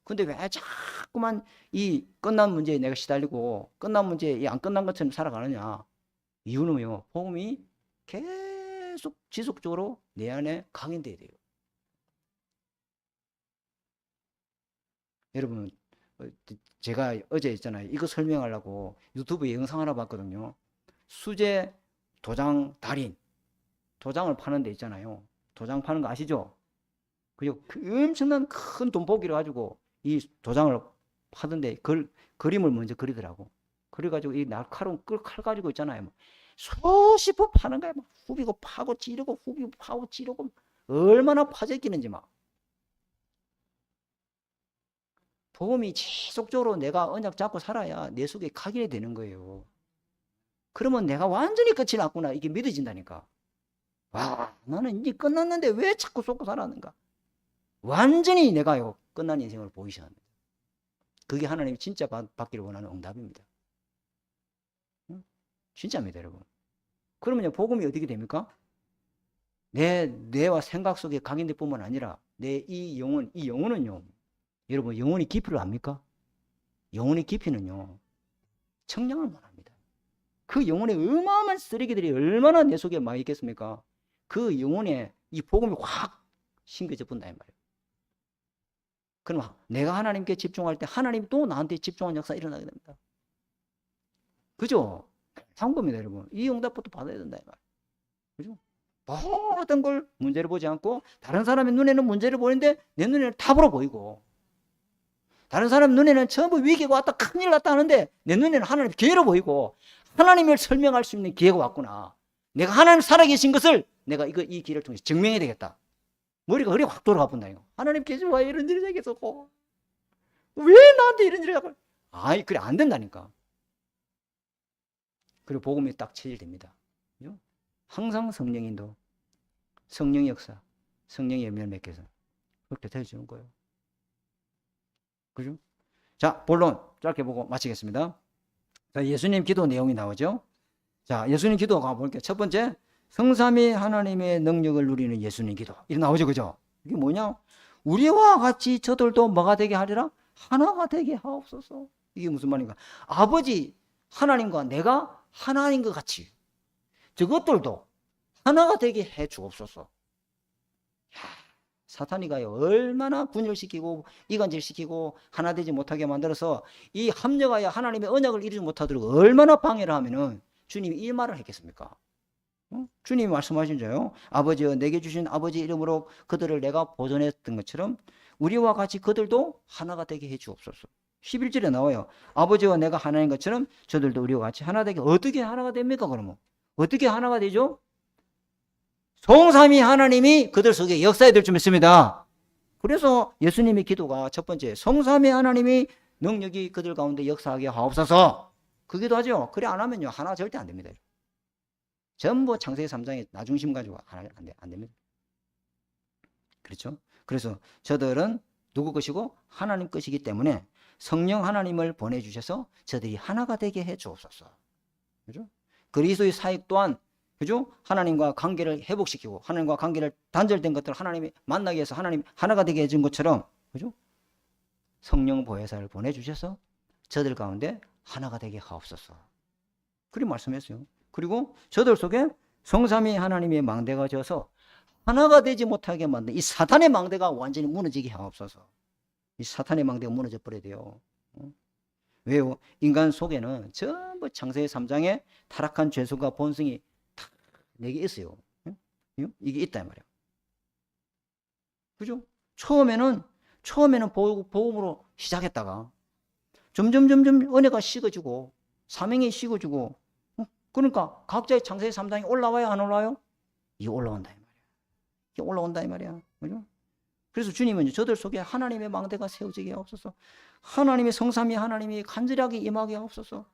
근데 왜 자꾸만 이 끝난 문제에 내가 시달리고 끝난 문제에 안 끝난 것처럼 살아가느냐? 이유는 뭐요? 복음이 계속 지속적으로 내 안에 각인돼야 돼요. 여러분, 제가 어제 있잖아요. 이거 설명하려고 유튜브에 영상 하나 봤거든요. 수제 도장 달인. 도장을 파는 데 있잖아요. 도장 파는 거 아시죠? 그리고 엄청난 큰 돈보기를 가지고 이 도장을 파던데 그림을 먼저 그리더라고. 그래가지고 이 날카로운 칼 가지고 있잖아요. 수십 번 파는 거야. 막 후비고 파고 찌르고 후비고 파고 찌르고 얼마나 파재끼는지 막. 복음이 지속적으로 내가 언약 잡고 살아야 내 속에 각인이 되는 거예요. 그러면 내가 완전히 끝이 났구나 이게 믿어진다니까. 와, 나는 이제 끝났는데 왜 자꾸 쏟고 살았는가. 완전히 내가요 끝난 인생을 보이셔야 합니다. 그게 하나님이 진짜 받기를 원하는 응답입니다. 진짜입니다 여러분. 그러면요 복음이 어떻게 됩니까? 내 뇌와 생각 속에 각인될 뿐만 아니라 내 이 영혼은요, 여러분 영혼의 깊이를 압니까? 영혼의 깊이는요 청량을 말합니다. 그 영혼의 어마어마한 쓰레기들이 얼마나 내 속에 많이 있겠습니까? 그 영혼에 이 복음이 확 심겨져 본다 이 말이에요. 그럼 내가 하나님께 집중할 때 하나님이 또 나한테 집중하는 역사가 일어나게 됩니다. 그죠? 상범입니다 여러분. 이 응답부터 받아야 된다 이 말이에요. 그죠? 모든 걸 문제를 보지 않고 다른 사람의 눈에는 문제를 보이는데 내 눈에는 답으로 보이고, 다른 사람 눈에는 전부 위기가 왔다 큰일 났다 하는데 내 눈에는 하나님 기회로 보이고, 하나님을 설명할 수 있는 기회가 왔구나. 내가 하나님 살아계신 것을 내가 이 기회를 통해서 증명해야 되겠다. 머리가 그래 확 돌아가 본다. 하나님께서 왜 이런 일이 생겼었고 왜 나한테 이런 일이 하고, 아이 그래 안 된다니까. 그리고 복음이 딱 체질됩니다. 그죠? 항상 성령인도, 성령의 역사, 성령의 열매를 맺게 해서 그렇게 되어주는 거예요. 그죠? 자, 본론 짧게 보고 마치겠습니다. 자, 예수님 기도 내용이 나오죠. 자, 예수님 기도 가볼게요. 첫 번째, 성삼위 하나님의 능력을 누리는 예수님 기도. 이렇게 나오죠. 그죠? 이게 뭐냐? 우리와 같이 저들도 뭐가 되게 하리라? 하나가 되게 하옵소서. 이게 무슨 말인가? 아버지 하나님과 내가 하나인 것 같이 저것들도 하나가 되게 해 주옵소서. 사탄이가요 얼마나 분열시키고 이간질시키고 하나 되지 못하게 만들어서 이 합력하여 하나님의 언약을 이루지 못하도록 얼마나 방해를 하면은 주님이 이 말을 했겠습니까? 주님이 말씀하신 자요. 아버지여 내게 주신 아버지 이름으로 그들을 내가 보존했던 것처럼 우리와 같이 그들도 하나가 되게 해 주옵소서. 11절에 나와요. 아버지와 내가 하나인 것처럼 저들도 우리와 같이 하나 되게. 어떻게 하나가 됩니까 그러면? 어떻게 하나가 되죠? 성삼위 하나님이 그들 속에 역사해 될 줄 믿습니다. 그래서 예수님의 기도가 첫 번째, 성삼위 하나님이 능력이 그들 가운데 역사하게 하옵소서. 그 기도하죠. 그래 안 하면요 하나 절대 안 됩니다. 전부 창세기 3장에 나중심 가지고 안 됩니다. 그렇죠? 그래서 저들은 누구 것이고 하나님 것이기 때문에 성령 하나님을 보내주셔서 저들이 하나가 되게 해 주옵소서. 그죠? 그리스도의 사역 또한 그죠? 하나님과 관계를 회복시키고 하나님과 관계를 단절된 것들을 하나님이 만나게 해서 하나님 하나가 되게 해준 것처럼 그죠? 성령 보혜사를 보내주셔서 저들 가운데 하나가 되게 하옵소서. 그렇게 말씀했어요. 그리고 저들 속에 성삼위 하나님의 망대가 져서 하나가 되지 못하게 만든 이 사탄의 망대가 완전히 무너지게 하옵소서. 이 사탄의 망대가 무너져 버려야 돼요. 왜요? 인간 속에는 전부 창세기 3장에 타락한 죄수가 본성이 다 내게 있어요. 이게 있다 말이에요. 그죠? 처음에는 복음으로 시작했다가 점점 은혜가 식어지고 사명이 식어지고 그러니까 각자의 창세기 3장이 올라와야 안 올라와요? 이게 올라온다 이 말이야. 이게 올라온다 이 말이야. 그죠? 그래서 주님은 저들 속에 하나님의 망대가 세워지게 하옵소서. 하나님의 성삼위 하나님이 간절하게 임하게 하옵소서.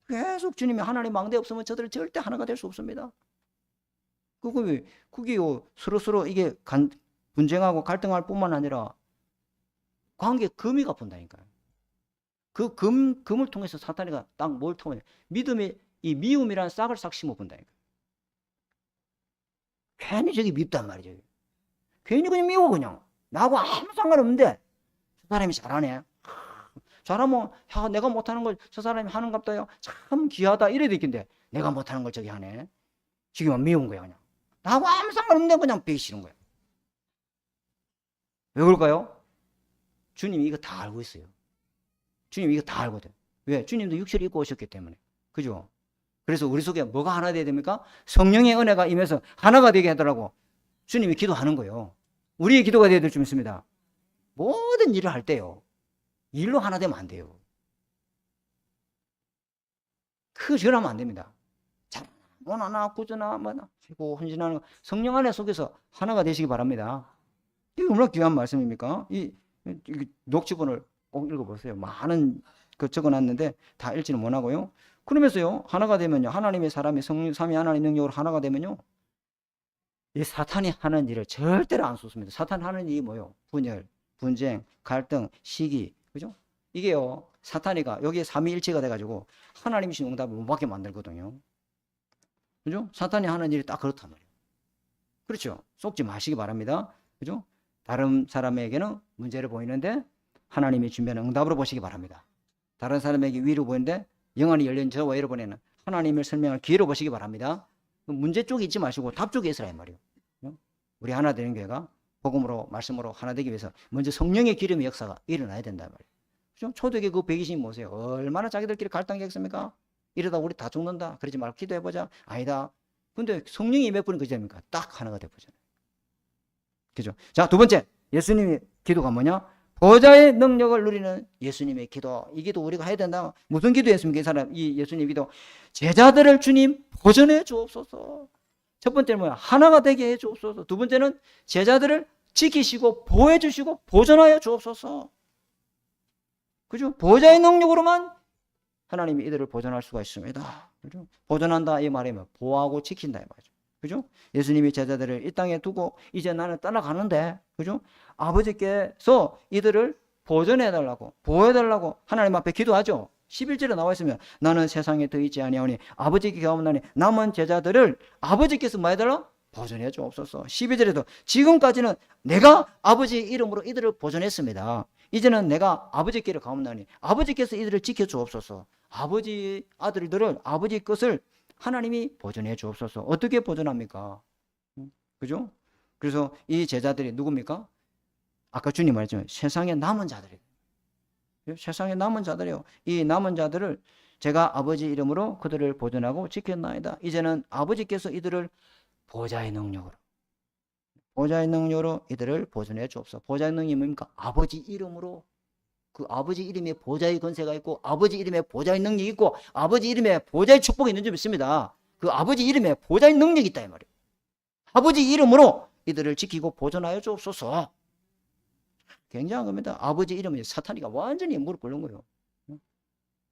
계속 주님이 하나님 망대 없으면 저들은 절대 하나가 될 수 없습니다. 그게요 서로 이게 분쟁하고 갈등할 뿐만 아니라 관계 금이가 분다니까요. 그 금을 통해서 사탄이가 딱 뭘 통해 믿음의 이 미움이라는 싹을 싹 심어 본다니까요. 괜히 저기 밉단 말이죠. 괜히 그냥 미워 그냥. 나하고 아무 상관없는데 저 사람이 잘하네. 잘하면 야, 내가 못하는 걸 저 사람이 하는갑다요. 참 귀하다 이래야 되겠는데 내가 못하는 걸 저기 하네. 지금은 미운 거야 그냥. 나하고 아무 상관없는데 그냥 배기 싫은 거야. 왜 그럴까요? 주님이 이거 다 알고 있어요. 주님이 이거 다 알거든. 왜? 주님도 육체를 입고 오셨기 때문에. 그죠? 그래서 우리 속에 뭐가 하나 돼야 됩니까? 성령의 은혜가 임해서 하나가 되게 하더라고. 주님이 기도하는 거예요. 우리의 기도가 되어야 될 줄 믿습니다. 모든 일을 할 때요. 일로 하나 되면 안 돼요. 그 절하면 안 됩니다. 원하나 구조나 뭐나 하고 헌신하는 거 성령 안에 속에서 하나가 되시기 바랍니다. 이게 얼마나 귀한 말씀입니까? 이 녹취본을 꼭 읽어보세요. 많은 그 적어놨는데 다 읽지는 못하고요. 그러면서요 하나가 되면요 하나님의 사람이 성령 삼위 하나님 능력으로 하나가 되면요 이 사탄이 하는 일을 절대로 안 쏟습니다. 사탄이 하는 일이 뭐요? 분열, 분쟁, 갈등, 시기, 그죠? 이게요 사탄이가 여기에 삼위일체가 돼가지고 하나님이신 응답을 못 받게 만들거든요. 그죠? 사탄이 하는 일이 딱 그렇단 말이에요. 그렇죠? 속지 마시기 바랍니다. 그죠? 다른 사람에게는 문제를 보이는데 하나님이 준비하는 응답으로 보시기 바랍니다. 다른 사람에게 위로 보이는데 영안이 열린 저와 여러분에는 하나님을 설명할 기회로 보시기 바랍니다. 문제 쪽에 있지 마시고 답 쪽에 있으라 이 말이에요. 우리 하나 되는 교회가 복음으로 말씀으로 하나 되기 위해서 먼저 성령의 기름의 역사가 일어나야 된다 말이에요. 그죠? 초대교회 그 120이 뭐세요? 얼마나 자기들끼리 갈등했습니까? 이러다 우리 다 죽는다. 그러지 말고 기도해보자. 아니다. 근데 성령이 몇 분이 그지 됩니까? 딱 하나가 돼보잖아요. 그죠? 자, 두 번째. 예수님의 기도가 뭐냐? 보좌의 능력을 누리는 예수님의 기도. 이 기도 우리가 해야 된다. 무슨 기도했습니까? 이 사람, 이 예수님의 기도. 제자들을 주님 보존해 주옵소서. 첫 번째는 뭐야? 하나가 되게 해 주옵소서. 두 번째는 제자들을 지키시고 보호해 주시고 보존하여 주옵소서. 그죠? 보좌의 능력으로만 하나님이 이들을 보존할 수가 있습니다. 그죠? 보존한다 이 말이면 보호하고 지킨다 이 말이죠. 그죠? 예수님이 제자들을 이 땅에 두고 이제 나는 떠나가는데, 그죠? 아버지께서 이들을 보존해달라고, 보호해달라고 하나님 앞에 기도하죠. 11절에 나와 있으면 나는 세상에 더 있지 아니하오니 아버지께 가옵나니 남은 제자들을 아버지께서 뭐 해달라? 보존해 주옵소서. 12절에도 지금까지는 내가 아버지 이름으로 이들을 보존했습니다. 이제는 내가 아버지께로 가옵나니 아버지께서 이들을 지켜 주옵소서. 아버지 아들들을 아버지 것을 하나님이 보존해 주옵소서. 어떻게 보존합니까? 그죠? 그래서 이 제자들이 누굽니까? 아까 주님 말했지만 세상에 남은 자들이에요. 세상에 남은 자들이요. 이 남은 자들을 제가 아버지 이름으로 그들을 보존하고 지켰나이다. 이제는 아버지께서 이들을 보좌의 능력으로 이들을 보존해 주옵소서. 보좌의 능력이 뭡니까? 아버지 이름으로. 그 아버지 이름에 보좌의 권세가 있고 아버지 이름에 보좌의 능력이 있고 아버지 이름에 보좌의 축복이 있는 줄 믿습니다. 그 아버지 이름에 보좌의 능력이 있다 이 말이에요. 아버지 이름으로 이들을 지키고 보존하여 주옵소서. 굉장한 겁니다. 아버지 이름에 사탄이가 완전히 무릎 꿇는 거예요.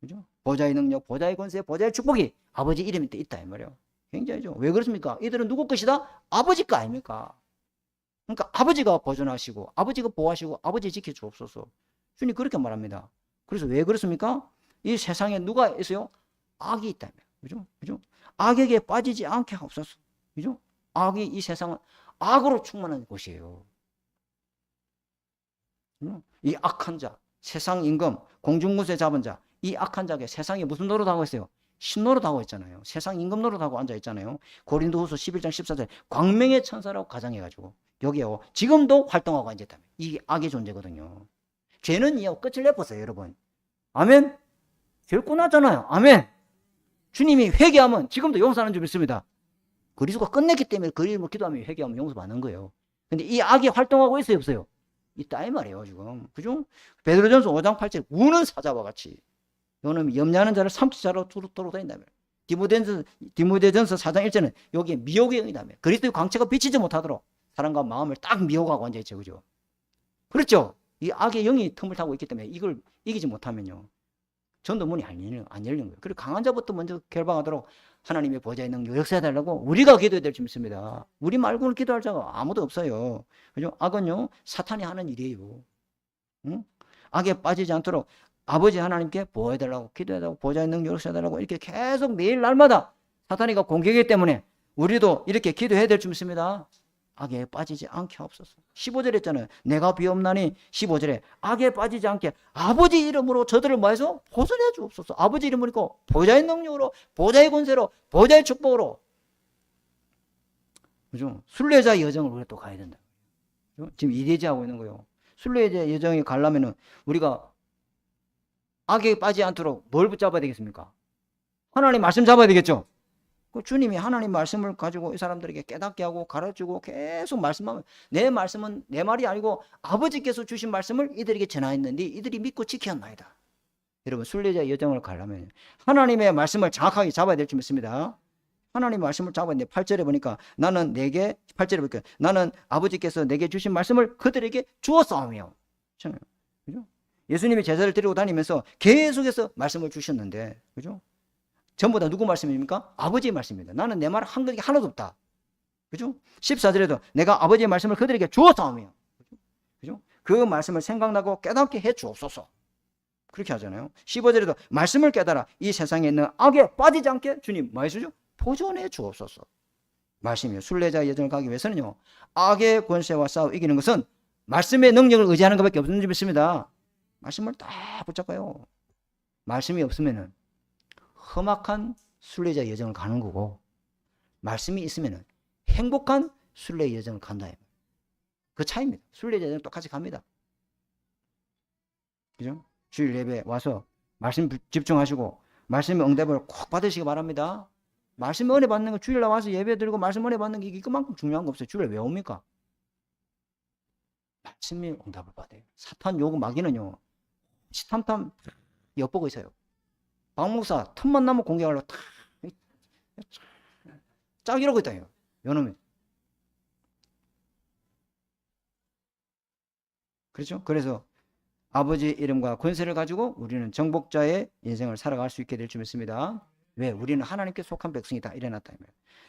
그죠? 보좌의 능력, 보좌의 권세, 보좌의 축복이 아버지 이름에 있다 이 말이에요. 굉장히죠. 왜 그렇습니까? 이들은 누구 것이다? 아버지 거 아닙니까? 그러니까 아버지가 보존하시고 아버지가 보호하시고 아버지 지켜주옵소서. 주님 그렇게 말합니다. 그래서 왜 그렇습니까? 이 세상에 누가 있어요? 악이 있다며. 그죠? 그죠? 악에게 빠지지 않게 하옵소서. 그죠? 악이 이 세상은 악으로 충만한 곳이에요. 이 악한 자, 세상 임금, 공중무쇠 잡은 자, 이 악한 자에게 세상에 무슨 노릇하고 있어요? 신노릇하고 있잖아요. 세상 임금 노릇하고 앉아 있잖아요. 고린도후서 11장 14절 광명의 천사라고 가정해가지고 여기요 지금도 활동하고 앉았다며. 이게 악의 존재거든요. 죄는요 끝을 내pos어요 여러분. 아멘. 결코 나잖아요. 아멘. 주님이 회개하면 지금도 용서하는 줄 믿습니다. 그리스도가 끝냈기 때문에 그 이름으로 기도하면 회개하면 용서받는 거예요. 근데 이 악이 활동하고 있어요 없어요? 있다 이 말이에요 지금. 그죠? 베드로전서 5장 8절 우는 사자와 같이 요놈이 염려하는 자를 삼치자로 두루두루 다닌다며. 디모데전서 4장 1절은 여기에 미혹의 영이다며. 그리스도의 광채가 비치지 못하도록 사람과 마음을 딱 미혹하고 앉아있죠. 그죠? 그렇죠? 이 악의 영이 틈을 타고 있기 때문에 이걸 이기지 못하면요 전도문이 안 열리는 거예요. 그리고 강한 자부터 먼저 결방하도록 하나님의 보좌의 능력 역사해달라고 우리가 기도해야 될 줄 믿습니다. 우리 말고는 기도할 자가 아무도 없어요. 그죠? 악은요 사탄이 하는 일이에요. 응? 악에 빠지지 않도록 아버지 하나님께 보호해달라고 기도해달라고 보좌의 능력 역사해달라고 이렇게 계속 매일 날마다 사탄이가 공격이기 때문에 우리도 이렇게 기도해야 될 줄 믿습니다. 악에 빠지지 않게 하옵소서. 15절에 했잖아요. 내가 비옵나니 15절에 악에 빠지지 않게 아버지 이름으로 저들을 뭐해서 보존해 주옵소서. 아버지 이름으로 있고 보좌의 능력으로 보좌의 권세로 보좌의 축복으로. 그죠? 순례자의 여정을 우리가 또 가야 된다. 그죠? 지금 이대지하고 있는 거예요. 순례자의 여정에 가려면은 우리가 악에 빠지지 않도록 뭘 붙잡아야 되겠습니까? 하나님 말씀 잡아야 되겠죠? 그 주님이 하나님 말씀을 가지고 이 사람들에게 깨닫게 하고 가르치고 계속 말씀하면 내 말씀은 내 말이 아니고 아버지께서 주신 말씀을 이들에게 전하였는데 이들이 믿고 지켰나이다. 여러분 순례자의 여정을 가려면 하나님의 말씀을 정확하게 잡아야 될 줄 믿습니다. 하나님의 말씀을 잡아야 되는데 8절에 보니까 나는 내게 8절에 보니까 나는 아버지께서 내게 주신 말씀을 그들에게 주었사오며. 그죠? 예수님이 제자를 데리고 다니면서 계속해서 말씀을 주셨는데 그죠? 전부 다 누구 말씀입니까? 아버지의 말씀입니다. 나는 내 말 한 것이 하나도 없다. 그죠? 14절에도 내가 아버지의 말씀을 그들에게 주었사오며. 그죠? 그 말씀을 생각나고 깨닫게 해 주옵소서. 그렇게 하잖아요. 15절에도 말씀을 깨달아 이 세상에 있는 악에 빠지지 않게 주님 뭐 해주죠? 보존해 주옵소서. 말씀이요. 순례자의 여정을 가기 위해서는요. 악의 권세와 싸워 이기는 것은 말씀의 능력을 의지하는 것밖에 없는 줄 믿습니다. 말씀을 딱 붙잡아요. 말씀이 없으면은 험악한 순례자 여정을 가는 거고 말씀이 있으면 행복한 순례 여정을 간다. 그 차이입니다. 순례자 여정 똑같이 갑니다. 그죠? 주일 예배 와서 말씀 집중하시고 말씀의 응답을 꼭 받으시기 바랍니다. 말씀 은혜 받는 거 주일날 와서 예배 드리고 말씀 은혜 받는 게 이것만큼 중요한 거 없어요. 주일날 왜 옵니까? 말씀의 응답을 받아요. 사탄 요구 마귀는요 시탐탐 엿보고 있어요. 박 목사 틈만 나면 공격하려고 짝 이러고 있다. 요놈이. 그렇죠? 그래서 아버지 이름과 권세를 가지고 우리는 정복자의 인생을 살아갈 수 있게 될 줄 믿습니다. 왜? 우리는 하나님께 속한 백성이다. 이래놨다.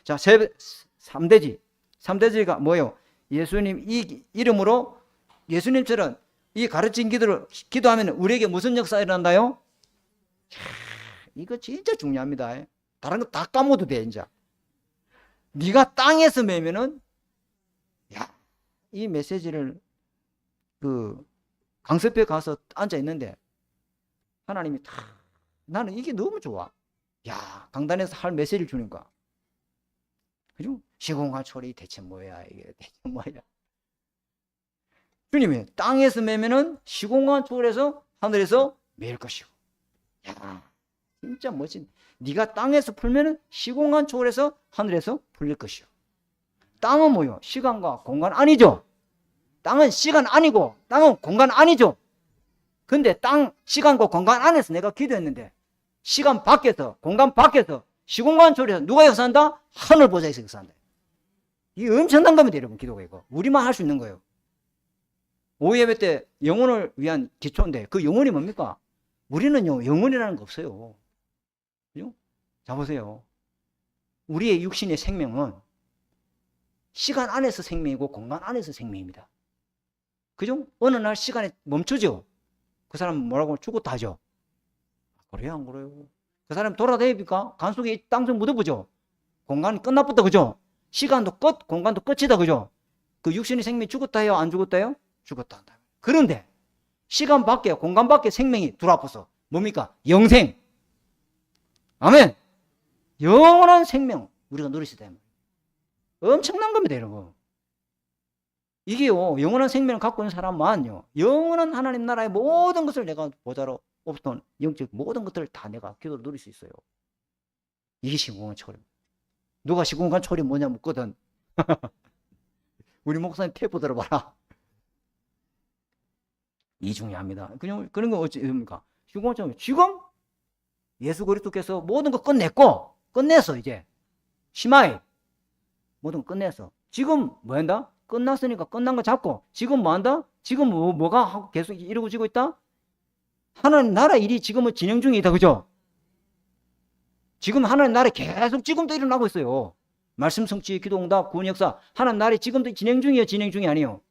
자, 3대지가 뭐예요? 예수님 이 이름으로 예수님처럼 이 가르친 기도를 기도하면 우리에게 무슨 역사가 일어난다요? 이거 진짜 중요합니다. 다른 거 다 까먹어도 돼. 이제 네가 땅에서 매면은 이 메시지를 그 강습에 가서 앉아 있는데 하나님이 나는 이게 너무 좋아. 강단에서 할 메시지를 주니까. 그죠? 시공간초리 대체 뭐야 이게 대체 뭐야. 주님이 땅에서 매면은 시공간초리에서 하늘에서 매일 것이고. 진짜 멋진. 네가 땅에서 풀면은 시공간 초월해서 하늘에서 풀릴 것이요. 땅은 뭐요? 시간과 공간 아니죠. 땅은 시간 아니고 땅은 공간 아니죠. 근데 땅, 시간과 공간 안에서 내가 기도했는데 시간 밖에서, 공간 밖에서, 시공간 초월해서 누가 역사한다? 하늘 보좌에서 역사한다. 이게 엄청난 겁니다, 여러분. 기도가 이거 우리만 할 수 있는 거예요. 오후 예배 때 영혼을 위한 기초인데 그 영혼이 뭡니까? 우리는요 영혼이라는 거 없어요. 그죠? 자 보세요. 우리의 육신의 생명은 시간 안에서 생명이고 공간 안에서 생명입니다. 그죠? 어느 날 시간에 멈추죠. 그 사람은 뭐라고 죽었다 하죠. 그래요, 안 그래요? 그 사람 돌아다닙니까? 간 속에 땅속 묻어보죠. 공간이 끝났다, 그죠? 시간도 끝, 공간도 끝이다, 그죠? 그 육신의 생명이 죽었다 해요, 안 죽었다 해요? 죽었다 한다. 그런데 시간 밖에, 공간 밖에 생명이 들어와서 뭡니까? 영생. 아멘. 영원한 생명 우리가 누릴 수 있다. 엄청난 겁니다, 여러분. 이게요, 영원한 생명을 갖고 있는 사람만요, 영원한 하나님 나라의 모든 것을 내가 보좌로 없던 영적 모든 것들을 다 내가 기도로 누릴 수 있어요. 이게 시공간 초월. 누가 시공간 초월이 뭐냐 묻거든. 우리 목사님 테이프 들어봐라. 이 중요합니다. 그냥 그런 거 어찌입니까? 시공간 초월. 지금 예수 그리스도께서 모든 거 끝냈어. 이제 시마이 모든 거 끝냈어. 지금 뭐 한다? 끝났으니까 끝난 거 잡고 지금 뭐 한다? 지금 뭐가 하고 계속 이루어지고 있다? 하나님 나라 일이 지금은 진행 중이다, 그죠? 지금 하나님 나라 계속 지금도 일어나고 있어요. 말씀 성취, 기도 응답, 구원 역사. 하나님 나라 지금도 진행 중이에요, 진행 중이 아니에요.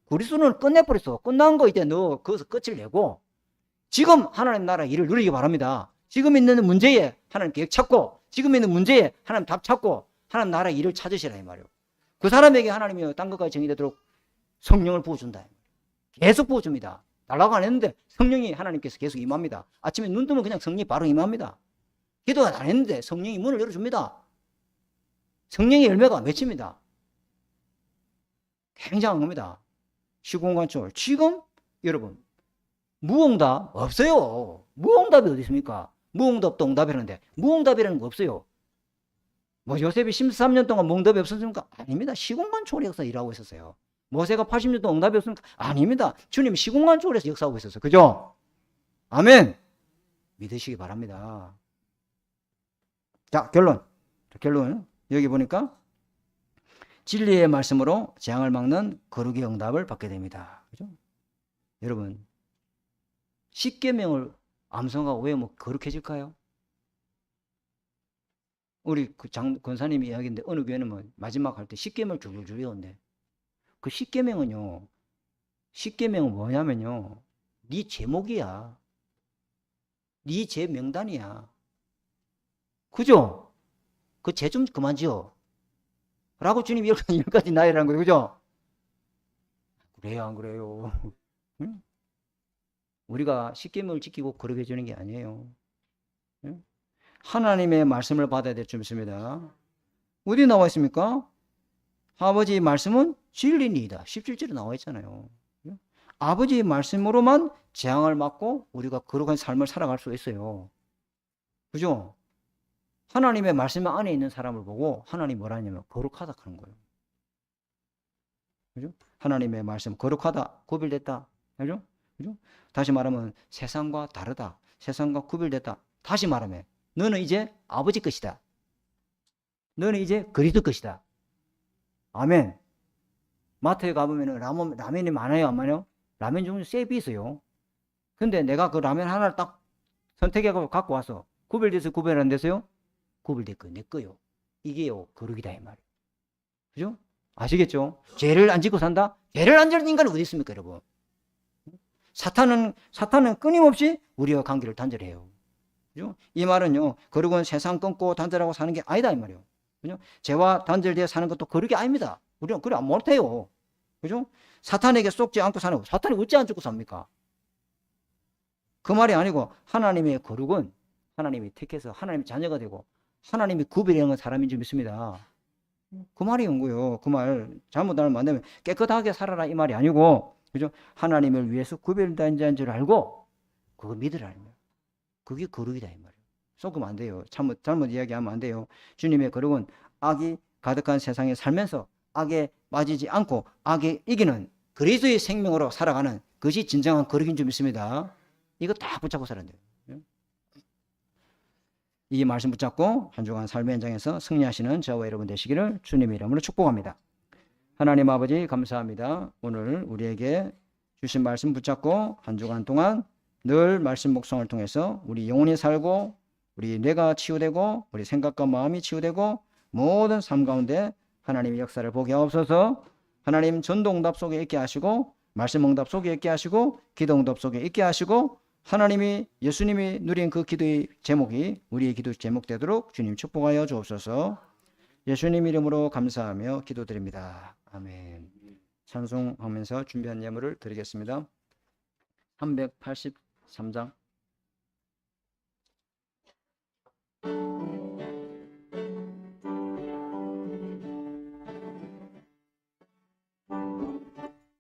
그리스도는 끝내버렸어. 끝난 거 이제 너 거기서 끝을 내고 지금 하나님 나라 일을 누리기 바랍니다. 지금 있는 문제에 하나님 계획 찾고 지금 있는 문제에 하나님 답 찾고 하나님 나라 일을 찾으시라 이 말이에요. 그 사람에게 하나님이 딴 것까지 정의되도록 성령을 부어준다. 계속 부어줍니다. 달라고 안 했는데 성령이 하나님께서 계속 임합니다. 아침에 눈 뜨면 그냥 성령이 바로 임합니다. 기도 안 했는데 성령이 문을 열어줍니다. 성령의 열매가 맺힙니다. 굉장한 겁니다. 시공간 초월. 지금 여러분 무응답 없어요. 무응답이 어디 있습니까? 무응답도 응답이라는데 무응답이라는 거 없어요. 뭐 요셉이 13년 동안 무응답이 없었습니까? 아닙니다. 시공간 초월의 역사 일하고 있었어요. 모세가 80년 동안 응답이 없습니까? 아닙니다. 주님 시공간 초월에서 역사하고 있었어요. 그죠? 아멘. 믿으시기 바랍니다. 자, 결론. 여기 보니까 진리의 말씀으로 재앙을 막는 거룩의 응답을 받게 됩니다. 그죠? 여러분, 십계명을 암송하고 외우면 거룩해질까요? 우리 그 권사님이 이야기인데 어느 교회는 뭐 마지막 할 때 십계명을 줄줄 외웠는데 그 십계명은요, 십계명은 뭐냐면요, 네 제목이야. 네 제 명단이야. 그죠? 그 죄 좀 그만 지어. 라고 주님이 10가지 나열한 거예요. 그죠? 그래요, 안 그래요? 응? 우리가 십계명을 지키고 거룩해 주는 게 아니에요. 응? 하나님의 말씀을 받아야 될 줄 믿습니다. 어디 나와 있습니까? 아버지의 말씀은 진리니이다. 17절에 나와 있잖아요. 아버지의 말씀으로만 재앙을 막고 우리가 거룩한 삶을 살아갈 수 있어요. 그죠? 하나님의 말씀 안에 있는 사람을 보고 하나님이 뭐라 하냐면 거룩하다 하는 거예요. 그죠? 하나님의 말씀 거룩하다, 구별됐다. 그죠? 그죠? 다시 말하면 세상과 다르다. 세상과 구별됐다. 다시 말하면 너는 이제 아버지 것이다. 너는 이제 그리스도 것이다. 아멘. 마트에 가보면 라면이 많아요, 안 많아요? 라면 중에 셉이 있어요. 근데 내가 그 라면 하나를 딱 선택해서 갖고 와서 구별돼서 구별 안 돼서요? 구별됐고 내 거요. 이게요 거룩이다 이 말이에요. 그죠? 아시겠죠? 죄를 안 짓고 산다? 죄를 안 짓는 인간은 어디 있습니까, 여러분? 사탄은 끊임없이 우리와 관계를 단절해요. 그죠? 이 말은요, 거룩은 세상 끊고 단절하고 사는 게 아니다 이 말이에요. 그죠? 죄와 단절되어 사는 것도 거룩이 아닙니다. 우리는 그래 못해요. 그죠? 사탄에게 속지 않고 사는 거. 사탄이 어찌 안 죽고 삽니까? 그 말이 아니고 하나님의 거룩은 하나님이 택해서 하나님의 자녀가 되고 하나님이 구별하는 사람인 줄 믿습니다. 그 말이 연구요. 그 말 잘못 알면 안 되면 깨끗하게 살아라 이 말이 아니고, 그죠? 하나님을 위해서 구별된 자인 줄 알고 그거 믿으라는 거예요. 그게 거룩이다 이 말이에요. 속으면 안 돼요. 잘못 이야기하면 안 돼요. 주님의 거룩은 악이 가득한 세상에 살면서 악에 빠지지 않고 악에 이기는 그리스도의 생명으로 살아가는 그것이 진정한 거룩인 줄 믿습니다. 이거 다 붙잡고 살아야 돼요. 이 말씀 붙잡고 한 주간 삶의 현장에서 승리하시는 저와 여러분 되시기를 주님의 이름으로 축복합니다. 하나님 아버지 감사합니다. 오늘 우리에게 주신 말씀 붙잡고 한 주간 동안 늘 말씀 묵상을 통해서 우리 영혼이 살고 우리 뇌가 치유되고 우리 생각과 마음이 치유되고 모든 삶 가운데 하나님의 역사를 보게 하옵소서. 하나님 전도응답 속에 있게 하시고 말씀 응답 속에 있게 하시고 기도 응답 속에 있게 하시고 하나님이 예수님이 누린 그 기도의 제목이 우리의 기도 제목 되도록 주님 축복하여 주옵소서. 예수님 이름으로 감사하며 기도드립니다. 아멘. 찬송하면서 준비한 예물을 드리겠습니다. 383장